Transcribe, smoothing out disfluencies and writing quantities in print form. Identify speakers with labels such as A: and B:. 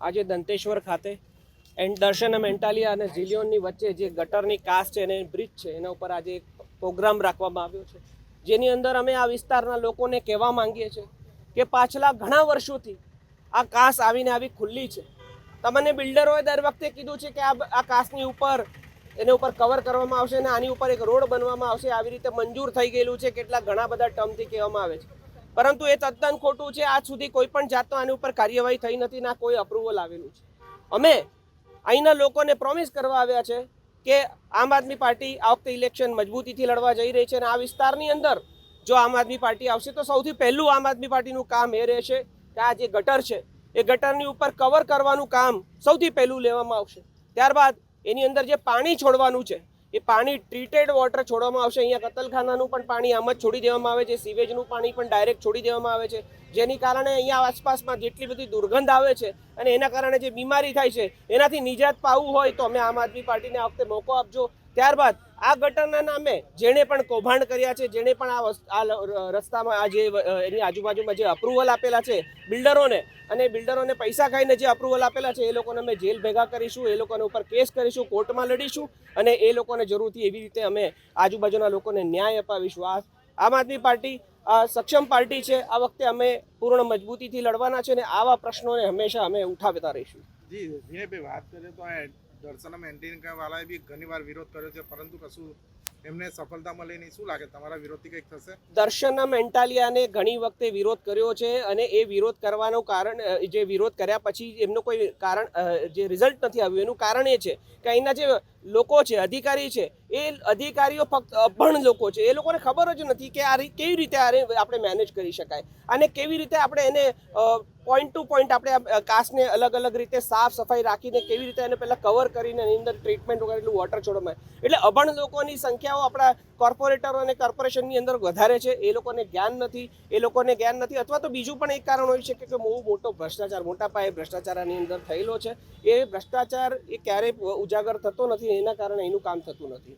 A: આજે દંતેશ્વર ખાતે દર્શન મેન્ટાલિયા અને ઝિલિયોનની વચ્ચે જે ગટરની કાસ છે અને બ્રિજ છે એના ઉપર આજે એક પ્રોગ્રામ રાખવામાં આવ્યો છે, જેની અંદર અમે આ વિસ્તારના લોકોને કહેવા માંગીએ છીએ કે પાછલા ઘણા વર્ષોથી આ કાસ આવીને આવી ખુલ્લી છે. તમને બિલ્ડરોએ દર વખતે કીધું છે કે આ કાસની ઉપર એના ઉપર કવર કરવામાં આવશે અને આની ઉપર એક રોડ બનવામાં આવશે, આવી રીતે મંજૂર થઈ ગયેલું છે, કેટલા ઘણા બધા ટર્મથી કહેવામાં આવે છે, પરંતુ એ તદ્દન ખોટું છે. આજ સુધી કોઈ પણ જાતનો આની ઉપર કાર્યવાહી થઈ નથી, ના કોઈ અપ્રુવલ આવેલું છે. અમે અહીંના લોકોને પ્રોમિસ કરવા આવ્યા છે કે આમ આદમી પાર્ટી આ વખતે ઇલેક્શન મજબૂતીથી લડવા જઈ રહી છે અને આ વિસ્તારની અંદર જો આમ આદમી પાર્ટી આવશે તો સૌથી પહેલું આમ આદમી પાર્ટીનું કામ એ રહેશે કે આ જે ગટર છે એ ગટરની ઉપર કવર કરવાનું કામ સૌથી પહેલું લેવામાં આવશે. ત્યારબાદ એની અંદર જે પાણી છોડવાનું છે એ પાણી ટ્રીટેડ વોટર છોડવામાં આવશે. અહીંયા કતલખાનાનું પણ પાણી આમ જ છોડી દેવામાં આવે છે, સીવેજનું પાણી પણ ડાયરેક્ટ છોડી દેવામાં આવે છે, જેની કારણે અહીંયા આસપાસમાં જેટલી બધી દુર્ગંધ આવે છે અને એના કારણે જે બીમારી થાય છે એનાથી નિજાત પામવું હોય તો અમે આમ આદમી પાર્ટીને આ વખતે મોકો આપજો. ત્યારબાદ આ ગટરના નામે જેણે પણ કૌભાંડ કર્યા છે, જેણે પણ આ રસ્તામાં આ જે એની આજુબાજુમાં જે અપ્રુવલ આપેલા છે બિલ્ડરોને, અને બિલ્ડરોને પૈસા ખાઈને જે અપ્રુવલ આપેલા છે એ લોકોને અમે જેલ ભેગા કરીશું, એ લોકોને ઉપર કેસ કરીશું, કોર્ટમાં લડીશું અને એ લોકોને જરૂરથી એવી રીતે અમે આજુબાજુના લોકોને ન્યાય અપાવીશું. આમ આદમી પાર્ટી સક્ષમ પાર્ટી છે. આ વખતે અમે પૂર્ણ મજબૂતીથી લડવાના છે અને આવા પ્રશ્નોને હંમેશા અમે ઉઠાવતા રહીશું.
B: જી ભાઈ, વાત કરીએ તો દર્શન મેન્ટેલિયા વાળાએ બી ઘણીવાર વિરોધ કર્યો છે, પરંતુ કશું એમને સફળતા મળી નહીં. શું લાગે, તમારા વિરોધથી કંઈક થશે?
A: દર્શન મેન્ટાલિયાને ઘણી વખતે વિરોધ કર્યો છે અને એ વિરોધ કરવાનું કારણ, જે વિરોધ કર્યા પછી એમનું કોઈ કારણ, જે રિઝલ્ટ નથી આવ્યું એનું કારણ એ છે કે અહીંના જે લોકો છે, અધિકારી છે, એ અધિકારીઓ ફક્ત અભણ લોકો છે. એ લોકોને ખબર જ નથી કે આ કેવી રીતે આપણે મેનેજ કરી શકાય અને કેવી રીતે આપણે એને પોઈન્ટ ટુ પોઈન્ટ આપણે કાસને અલગ અલગ રીતે સાફ સફાઈ રાખીને કેવી રીતે એને પહેલાં કવર કરીને એની અંદર ટ્રીટમેન્ટ વગર એટલું વોટર છોડવામાં. એટલે અભણ લોકોની સંખ્યાઓ આપણા કોર્પોરેટરો અને કોર્પોરેશનની અંદર વધારે છે. એ લોકોને જ્ઞાન નથી અથવા તો બીજું પણ એક કારણ હોઈ શકે કે બહુ મોટો ભ્રષ્ટાચાર, મોટા પાયે ભ્રષ્ટાચાર આની અંદર થયેલો છે. એ ભ્રષ્ટાચાર એ ક્યારેય ઉજાગર થતો નથી, એના કારણે એનું કામ થતું નથી.